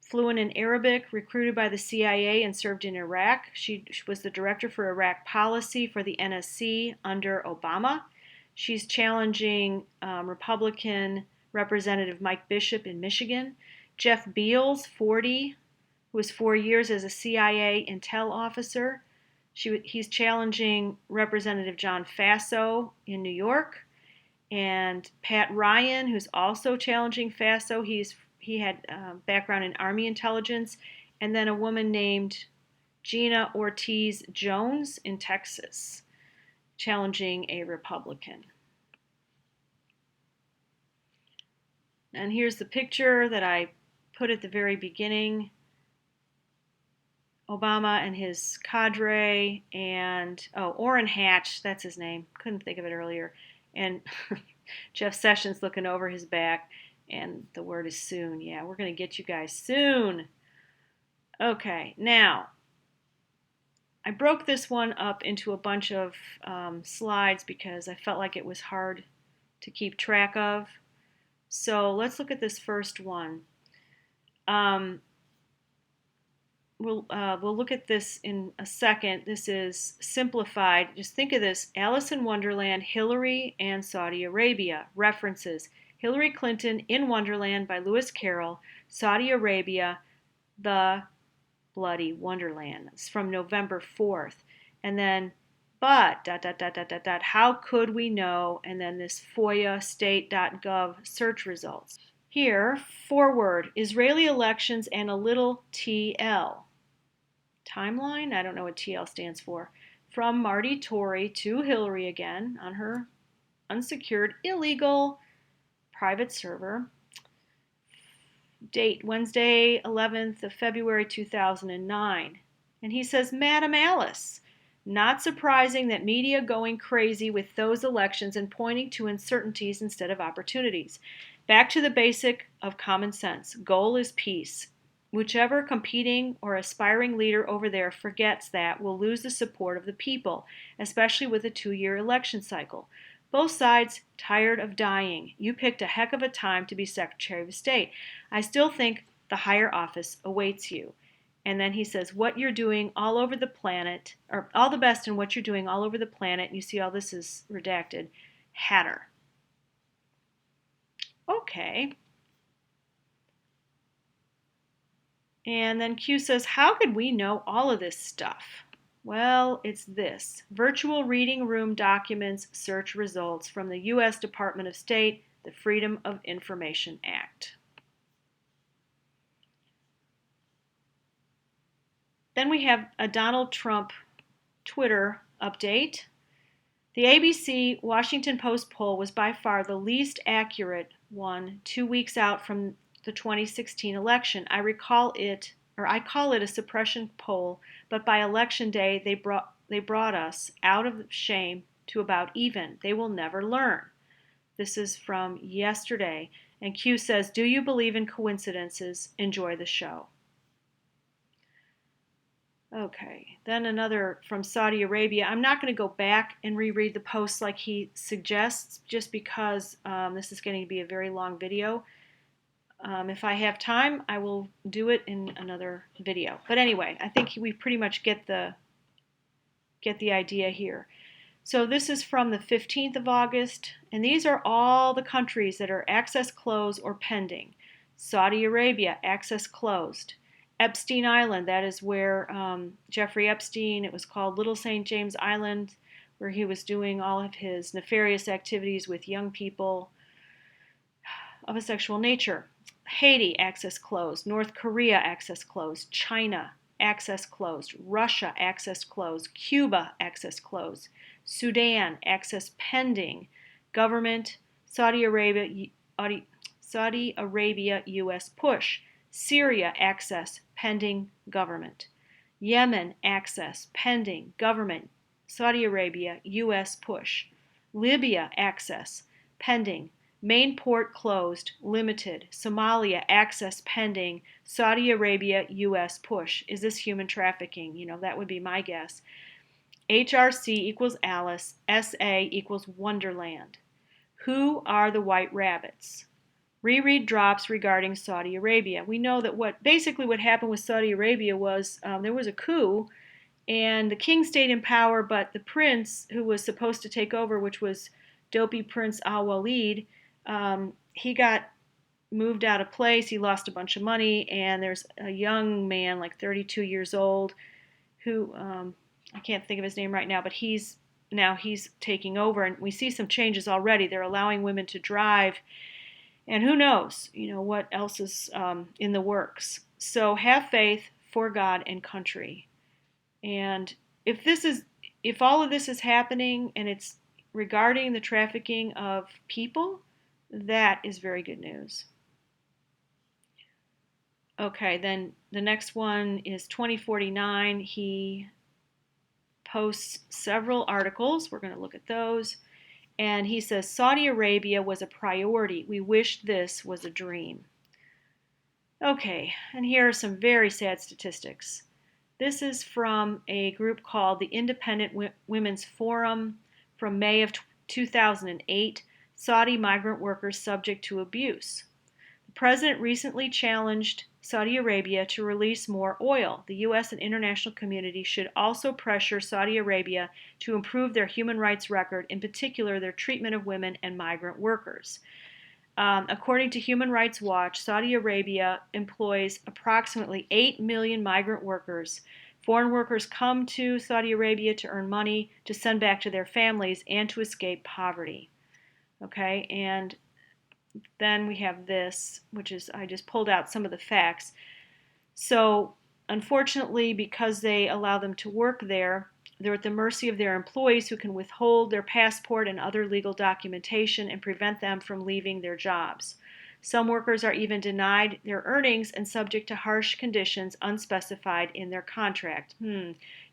fluent in Arabic, recruited by the CIA and served in Iraq. She was the director for Iraq policy for the NSC under Obama. She's challenging Republican Representative Mike Bishop in Michigan. Jeff Beals, 40, who was 4 years as a CIA intel officer. He's challenging Representative John Faso in New York, and Pat Ryan, who's also challenging Faso. He had background in Army intelligence, and then a woman named Gina Ortiz Jones in Texas, challenging a Republican. And here's the picture that I put at the very beginning. Obama and his cadre, and Orrin Hatch, that's his name, couldn't think of it earlier, and Jeff Sessions looking over his back, and the word is soon. Yeah, we're going to get you guys soon. Okay, now, I broke this one up into a bunch of slides because I felt like it was hard to keep track of. So let's look at this first one. We'll look at this in a second. This is simplified. Just think of this: Alice in Wonderland, Hillary, and Saudi Arabia. References: Hillary Clinton in Wonderland by Lewis Carroll, Saudi Arabia, The Bloody Wonderland. It's from November 4th. And then, but, ... how could we know? And then this Foia state.gov search results. Here, forward, Israeli elections and a little TL. Timeline? I don't know what TL stands for. From Marty Tory to Hillary again on her unsecured, illegal private server. Date, Wednesday, 11th of February 2009. And he says, Madam Alice, not surprising that media going crazy with those elections and pointing to uncertainties instead of opportunities. Back to the basic of common sense. Goal is peace. Whichever competing or aspiring leader over there forgets that will lose the support of the people, especially with a 2-year election cycle. Both sides tired of dying. You picked a heck of a time to be Secretary of State. I still think the higher office awaits you. And then he says, what you're doing all over the planet, or all the best in what you're doing all over the planet. And you see all this is redacted. Hatter. Okay. And then Q says, how could we know all of this stuff? Well, it's this. Virtual reading room documents search results from the U.S. Department of State, the Freedom of Information Act. Then we have a Donald Trump Twitter update. The ABC Washington Post poll was by far the least accurate one 2 weeks out from the 2016 election. I call it a suppression poll, but by election day they brought us out of shame to about even. They will never learn. This is from yesterday. And Q says, do you believe in coincidences? Enjoy the show. Okay, then another from Saudi Arabia. I'm not going to go back and reread the post like he suggests, just because this is going to be a very long video. If I have time, I will do it in another video. But anyway, I think we pretty much get the idea here. So this is from the 15th of August, and these are all the countries that are access closed or pending. Saudi Arabia, access closed. Epstein Island, that is where Jeffrey Epstein, it was called Little St. James Island, where he was doing all of his nefarious activities with young people of a sexual nature. Haiti, access closed. North Korea, access closed. China, access closed. Russia, access closed. Cuba, access closed. Sudan, access pending. Government, Saudi Arabia, U.S. push. Syria, access pending. Government. Yemen, access pending. Government. Saudi Arabia, U.S. push. Libya, access pending. Main port closed, limited. Somalia, access pending. Saudi Arabia, U.S. push. Is this human trafficking? That would be my guess. HRC equals Alice. SA equals Wonderland. Who are the white rabbits? Reread drops regarding Saudi Arabia. We know that what happened with Saudi Arabia was there was a coup, and the king stayed in power, but the prince who was supposed to take over, which was dopey Prince Al-Walid, he got moved out of place. He lost a bunch of money, and there's a young man, like 32 years old, who I can't think of his name right now, but he's taking over, and we see some changes already. They're allowing women to drive, and who knows, what else is in the works. So have faith for God and country. And if all of this is happening and it's regarding the trafficking of people, that is very good news. Okay, then the next one is 2049. He posts several articles. We're going to look at those. And he says, Saudi Arabia was a priority. We wish this was a dream. Okay, and here are some very sad statistics. This is from a group called the Independent Women's Forum from May of 2008, Saudi migrant workers subject to abuse. The president recently challenged Saudi Arabia to release more oil. The U.S. and international community should also pressure Saudi Arabia to improve their human rights record, in particular their treatment of women and migrant workers. According to Human Rights Watch, Saudi Arabia employs approximately 8 million migrant workers. Foreign workers come to Saudi Arabia to earn money, to send back to their families, and to escape poverty. Okay, and then we have this, which is, I just pulled out some of the facts. So, unfortunately, because they allow them to work there, they're at the mercy of their employees who can withhold their passport and other legal documentation and prevent them from leaving their jobs. Some workers are even denied their earnings and subject to harsh conditions unspecified in their contract.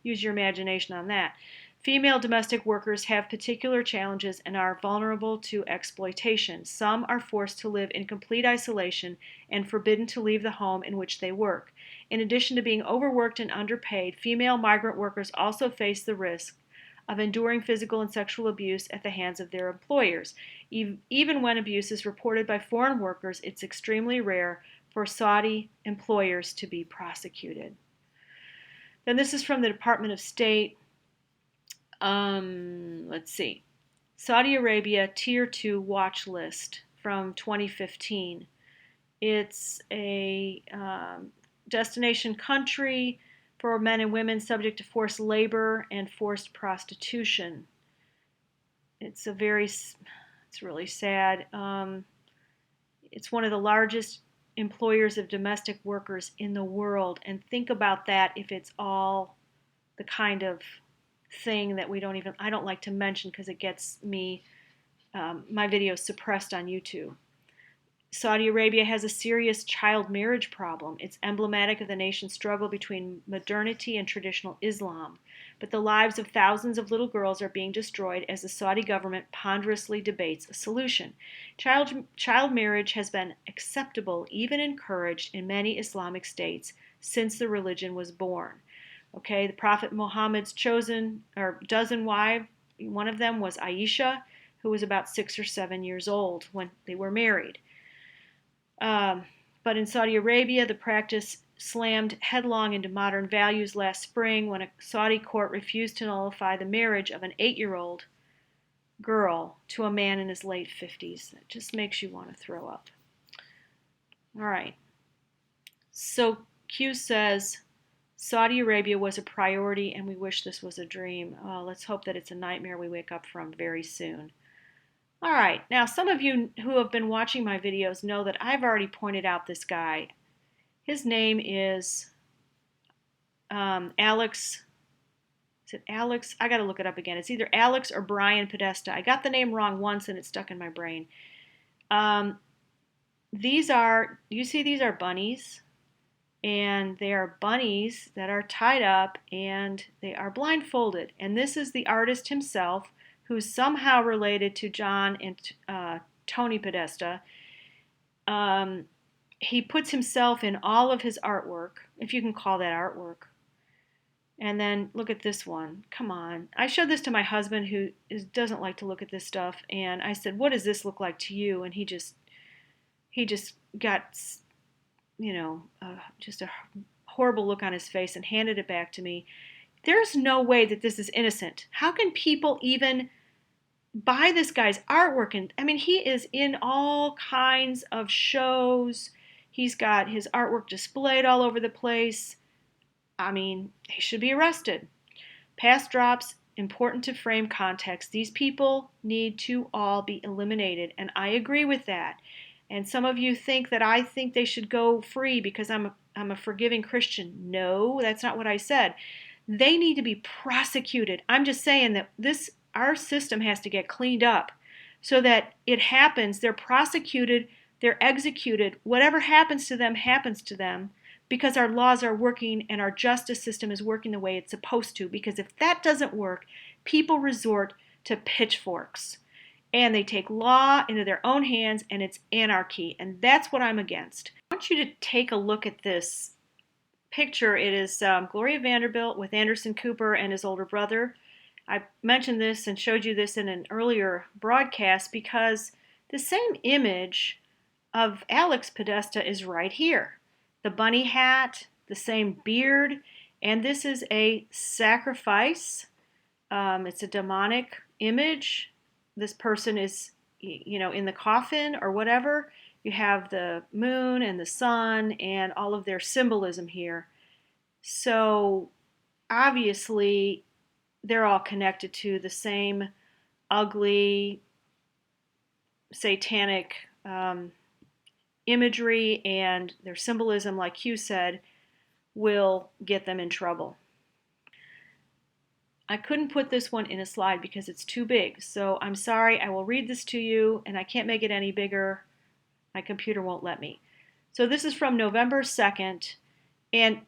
Use your imagination on that. Female domestic workers have particular challenges and are vulnerable to exploitation. Some are forced to live in complete isolation and forbidden to leave the home in which they work. In addition to being overworked and underpaid, female migrant workers also face the risk of enduring physical and sexual abuse at the hands of their employers. Even when abuse is reported by foreign workers, it's extremely rare for Saudi employers to be prosecuted. Then this is from the Department of State. Let's see. Saudi Arabia Tier 2 watch list from 2015. It's a destination country for men and women subject to forced labor and forced prostitution. It's really sad. It's one of the largest employers of domestic workers in the world. And think about that if it's all the kind of thing that I don't like to mention because it gets me, my videos suppressed on YouTube. Saudi Arabia has a serious child marriage problem. It's emblematic of the nation's struggle between modernity and traditional Islam. But the lives of thousands of little girls are being destroyed as the Saudi government ponderously debates a solution. Child marriage has been acceptable, even encouraged, in many Islamic states since the religion was born. Okay, the Prophet Muhammad's chosen dozen wives, one of them was Aisha, who was about 6 or 7 years old when they were married. But in Saudi Arabia, the practice slammed headlong into modern values last spring when a Saudi court refused to nullify the marriage of an 8-year-old girl to a man in his late 50s. That just makes you want to throw up. All right. So Q says, Saudi Arabia was a priority and we wish this was a dream. Oh, let's hope that it's a nightmare we wake up from very soon. All right, now some of you who have been watching my videos know that I've already pointed out this guy. His name is Alex. Is it Alex? I got to look it up again. It's either Alex or Brian Podesta. I got the name wrong once and it stuck in my brain. These are bunnies. And they are bunnies that are tied up and they are blindfolded. And this is the artist himself, who's somehow related to John and Tony Podesta. He puts himself in all of his artwork, if you can call that artwork. And then look at this one. Come on. I showed this to my husband who doesn't like to look at this stuff. And I said, what does this look like to you? And he just got, just a horrible look on his face and handed it back to me. There's no way that this is innocent. How can people even buy this guy's artwork. And I mean, he is in all kinds of shows. He's got his artwork displayed all over the place. I mean, he should be arrested. Past drops, important to frame context. These people need to all be eliminated, and I agree with that. And some of you think that I think they should go free because I'm a forgiving Christian. No, that's not what I said. They need to be prosecuted. I'm just saying that our system has to get cleaned up so that it happens. They're prosecuted, they're executed. Whatever happens to them because our laws are working and our justice system is working the way it's supposed to. Because if that doesn't work, people resort to pitchforks and they take law into their own hands, and it's anarchy. And that's what I'm against. I want you to take a look at this picture. It is Gloria Vanderbilt with Anderson Cooper and his older brother. I mentioned this and showed you this in an earlier broadcast because the same image of Alex Podesta is right here. The bunny hat, the same beard, and this is a sacrifice. It's a demonic image. This person is, in the coffin or whatever. You have the moon and the sun and all of their symbolism here. So obviously they're all connected to the same ugly, satanic imagery, and their symbolism, like Hugh said, will get them in trouble. I couldn't put this one in a slide because it's too big, so I'm sorry. I will read this to you, and I can't make it any bigger. My computer won't let me. So this is from November 2nd, and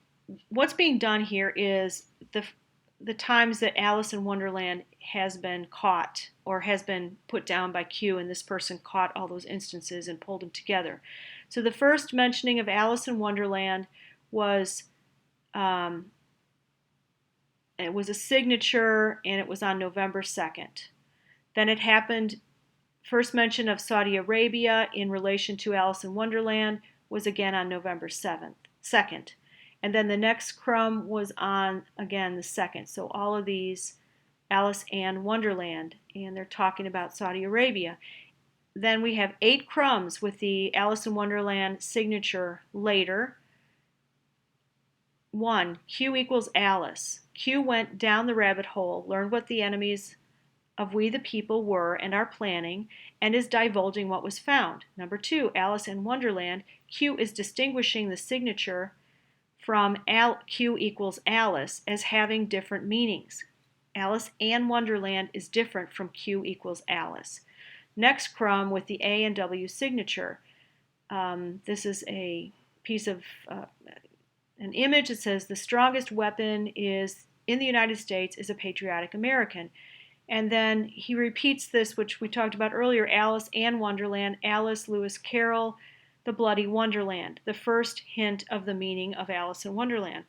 what's being done here is the times that Alice in Wonderland has been caught or has been put down by Q, and this person caught all those instances and pulled them together. So the first mentioning of Alice in Wonderland was it was a signature, and it was on November 2nd. Then it happened, first mention of Saudi Arabia in relation to Alice in Wonderland was again on November 2nd. And then the next crumb was on, again, the 2nd. So all of these, Alice and Wonderland, and they're talking about Saudi Arabia. Then we have 8 crumbs with the Alice in Wonderland signature later. 1, Q equals Alice. Q went down the rabbit hole, learned what the enemies of we the people were and are planning, and is divulging what was found. Number 2, Alice in Wonderland. Q is distinguishing the signature from Q equals Alice as having different meanings. Alice and Wonderland is different from Q equals Alice. Next crumb with the A and W signature. This is a piece of an image that says the strongest weapon is in the United States is a patriotic American. And then he repeats this, which we talked about earlier, Alice and Wonderland, Alice Lewis Carroll, the Bloody Wonderland, the first hint of the meaning of Alice in Wonderland.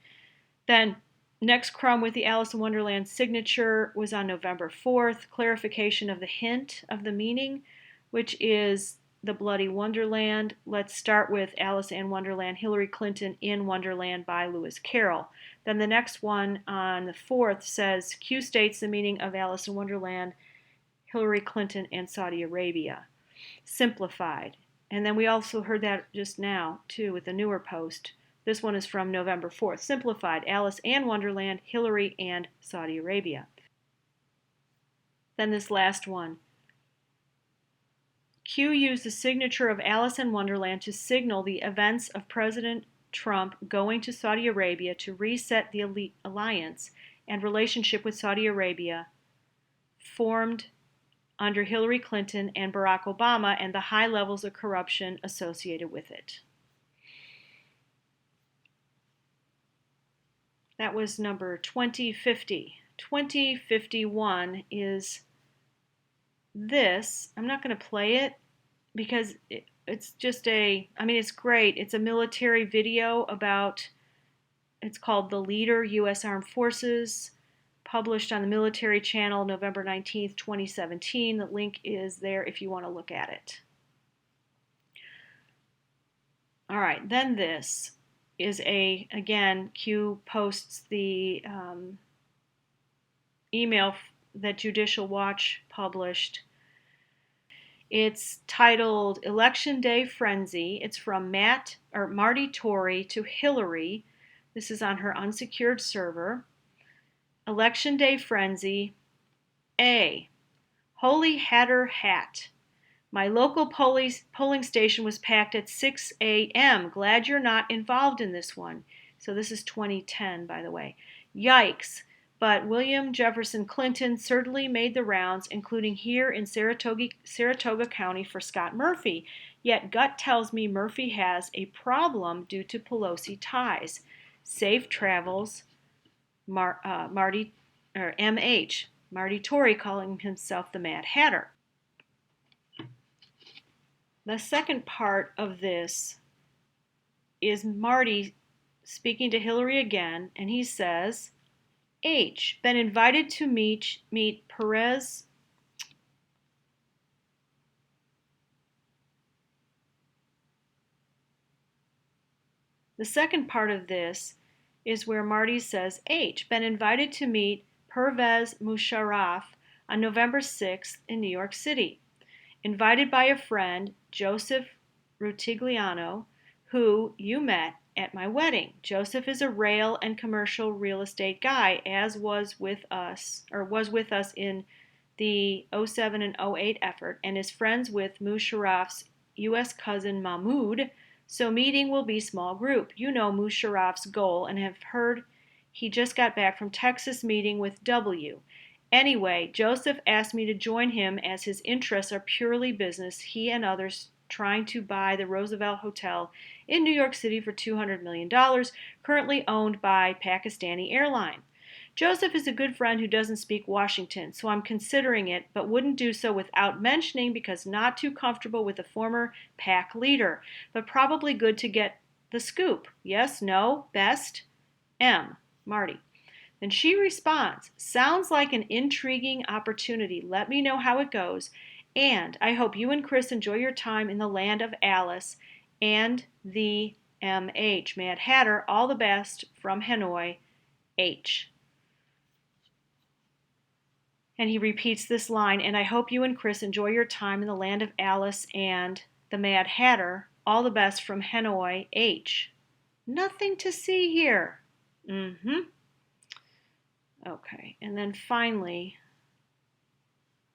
Then next crumb with the Alice in Wonderland signature was on November 4th, clarification of the hint of the meaning, which is the Bloody Wonderland. Let's start with Alice in Wonderland, Hillary Clinton in Wonderland by Lewis Carroll. Then the next one on the 4th says, Q states the meaning of Alice in Wonderland, Hillary Clinton and Saudi Arabia. Simplified. And then we also heard that just now, too, with the newer post. This one is from November 4th. Simplified, Alice and Wonderland, Hillary and Saudi Arabia. Then this last one. Q used the signature of Alice in Wonderland to signal the events of President Trump going to Saudi Arabia to reset the alliance and relationship with Saudi Arabia formed under Hillary Clinton and Barack Obama and the high levels of corruption associated with it. That was number 2050. 2051 is this. I'm not going to play it because it's just it's great. It's a military video it's called The Leader, U.S. Armed Forces, published on the Military Channel November 19th, 2017. The link is there if you want to look at it. All right, then this is again, Q posts the email that Judicial Watch published It's titled Election Day Frenzy. It's from Marty Tory to Hillary. This is on her unsecured server. Election Day Frenzy. A. Holy Hatter Hat. My local polling station was packed at 6 a.m. Glad you're not involved in this one. So this is 2010, by the way. Yikes. But William Jefferson Clinton certainly made the rounds, including here in Saratoga County for Scott Murphy. Yet gut tells me Murphy has a problem due to Pelosi ties. Safe travels, Marty, or MH. Marty Tory calling himself the Mad Hatter. The second part of this is Marty speaking to Hillary again, and he says, H, been invited to meet Perez. The second part of this is where Marty says, H, been invited to meet Pervez Musharraf on November 6th in New York City. Invited by a friend, Joseph Rutigliano, who you met at my wedding. Joseph is a rail and commercial real estate guy, as was with us in the 07 and 08 effort, and is friends with Musharraf's U.S. cousin Mahmoud, so meeting will be small group. You know Musharraf's goal and have heard he just got back from Texas meeting with W. Anyway, Joseph asked me to join him as his interests are purely business, he and others trying to buy the Roosevelt Hotel in New York City for $200 million, currently owned by Pakistani Airline. Joseph is a good friend who doesn't speak Washington, so I'm considering it, but wouldn't do so without mentioning because not too comfortable with a former PAC leader, but probably good to get the scoop. Yes, no, best? M. Marty. Then she responds, sounds like an intriguing opportunity. Let me know how it goes. And I hope you and Chris enjoy your time in the land of Alice and the MH. Mad Hatter, all the best from Hanoi, H. And he repeats this line, and I hope you and Chris enjoy your time in the land of Alice and the Mad Hatter, all the best from Hanoi, H. Nothing to see here. Okay, and then finally,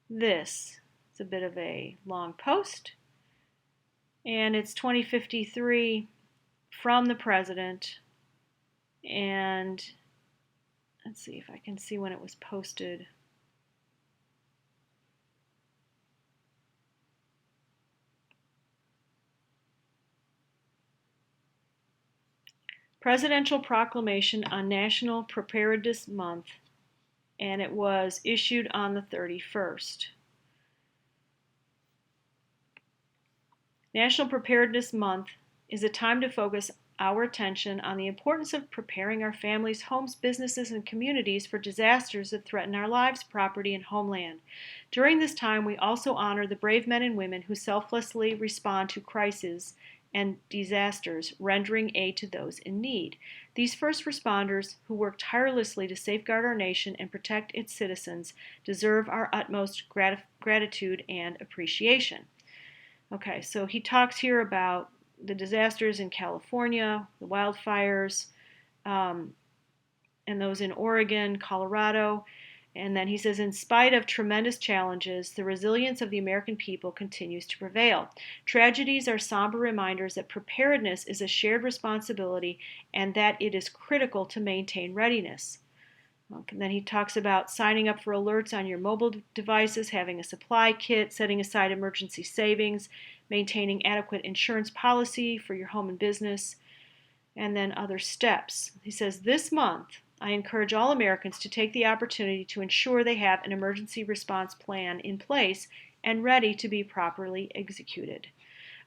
this. It's a bit of a long post, and it's 2053 from the president, and let's see if I can see when it was posted. Presidential Proclamation on National Preparedness Month, and it was issued on the 31st. National Preparedness Month is a time to focus our attention on the importance of preparing our families, homes, businesses, and communities for disasters that threaten our lives, property, and homeland. During this time, we also honor the brave men and women who selflessly respond to crises and disasters, rendering aid to those in need. These first responders, who work tirelessly to safeguard our nation and protect its citizens, deserve our utmost gratitude and appreciation. Okay, so he talks here about the disasters in California, the wildfires, and those in Oregon, Colorado. And then he says, in spite of tremendous challenges, the resilience of the American people continues to prevail. Tragedies are somber reminders that preparedness is a shared responsibility and that it is critical to maintain readiness. And then he talks about signing up for alerts on your mobile devices, having a supply kit, setting aside emergency savings, maintaining adequate insurance policy for your home and business, and then other steps. He says, this month, I encourage all Americans to take the opportunity to ensure they have an emergency response plan in place and ready to be properly executed.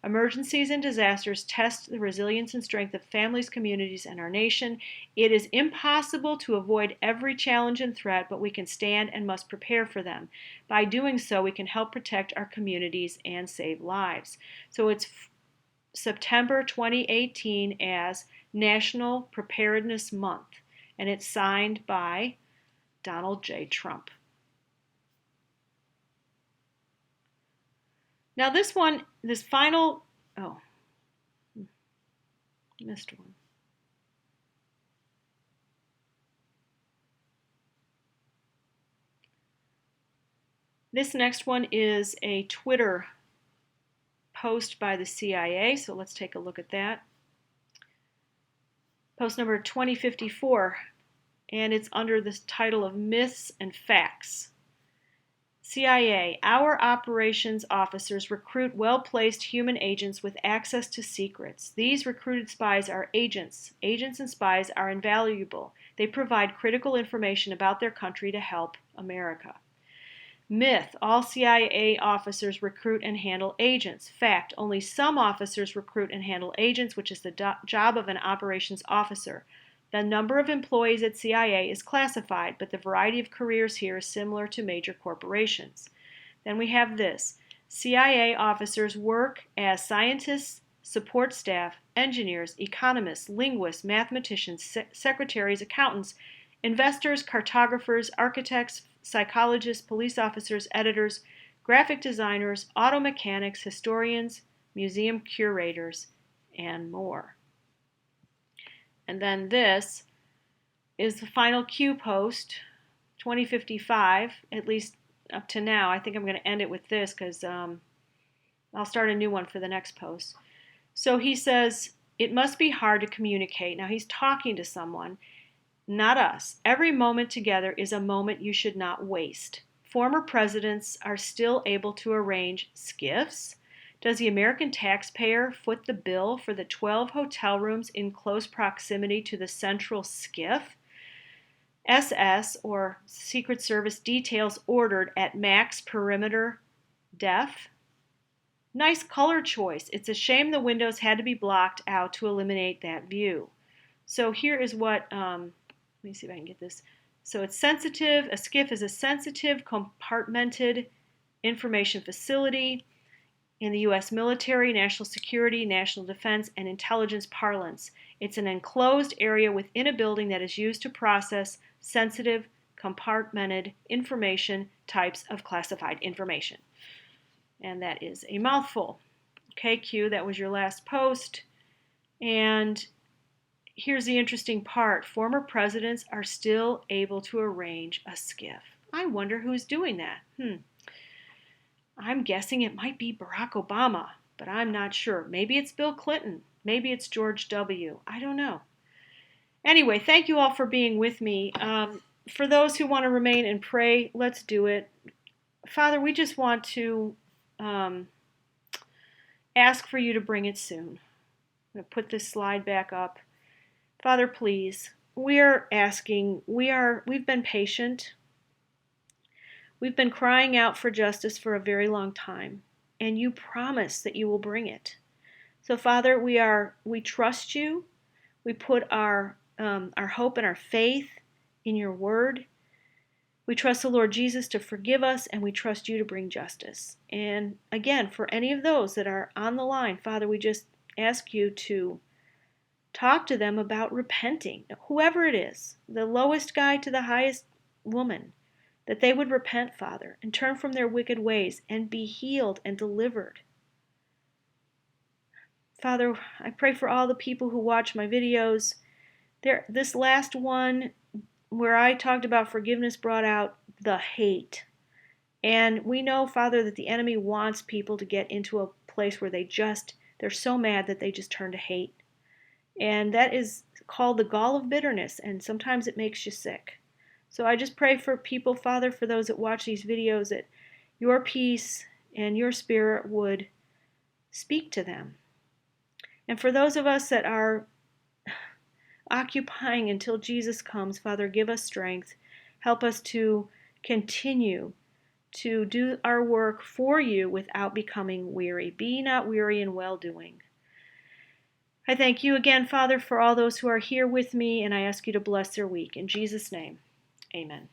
Emergencies and disasters test the resilience and strength of families, communities, and our nation. It is impossible to avoid every challenge and threat, but we can stand and must prepare for them. By doing so, we can help protect our communities and save lives. So it's September 2018 as National Preparedness Month, and it's signed by Donald J. Trump. Now this final, oh, missed one. This next one is a Twitter post by the CIA, so let's take a look at that. Post number 2054, and it's under the title of Myths and Facts. CIA, our operations officers recruit well-placed human agents with access to secrets. These recruited spies are agents. Agents and spies are invaluable. They provide critical information about their country to help America. Myth, all CIA officers recruit and handle agents. Fact, only some officers recruit and handle agents, which is the job of an operations officer. The number of employees at CIA is classified, but the variety of careers here is similar to major corporations. Then we have this. CIA officers work as scientists, support staff, engineers, economists, linguists, mathematicians, secretaries, accountants, investors, cartographers, architects, psychologists, police officers, editors, graphic designers, auto mechanics, historians, museum curators, and more. And then this is the final Q post, 2055, at least up to now. I think I'm going to end it with this because I'll start a new one for the next post. So he says, it must be hard to communicate. Now he's talking to someone, not us. Every moment together is a moment you should not waste. Former presidents are still able to arrange skiffs. Does the American taxpayer foot the bill for the 12 hotel rooms in close proximity to the central skiff? SS, or Secret Service details ordered at max perimeter depth. Nice color choice. It's a shame the windows had to be blocked out to eliminate that view. So here is what, let me see if I can get this. So it's sensitive. A skiff is a sensitive, compartmented information facility in the U.S. military, national security, national defense, and intelligence parlance. It's an enclosed area within a building that is used to process sensitive, compartmented information, types of classified information. And that is a mouthful. Okay, Q, that was your last post. And here's the interesting part. Former presidents are still able to arrange a skiff. I wonder who's doing that. I'm guessing it might be Barack Obama, but I'm not sure. Maybe it's Bill Clinton. Maybe it's George W. I don't know. Anyway, thank you all for being with me. For those who want to remain and pray, let's do it. Father, we just want to ask for you to bring it soon. I'm going to put this slide back up. Father, please, we're asking, we've been patient. We've been crying out for justice for a very long time, and you promise that you will bring it. So, Father, we trust you. We put our hope and our faith in your word. We trust the Lord Jesus to forgive us, and we trust you to bring justice. And again, for any of those that are on the line, Father, we just ask you to talk to them about repenting, whoever it is, the lowest guy to the highest woman, that they would repent, Father, and turn from their wicked ways and be healed and delivered. Father, I pray for all the people who watch my videos. This last one where I talked about forgiveness brought out the hate. And we know, Father, that the enemy wants people to get into a place where they're so mad that they just turn to hate. And that is called the gall of bitterness, and sometimes it makes you sick. So I just pray for people, Father, for those that watch these videos, that your peace and your spirit would speak to them. And for those of us that are occupying until Jesus comes, Father, give us strength. Help us to continue to do our work for you without becoming weary. Be not weary in well-doing. I thank you again, Father, for all those who are here with me, and I ask you to bless their week. In Jesus' name, amen.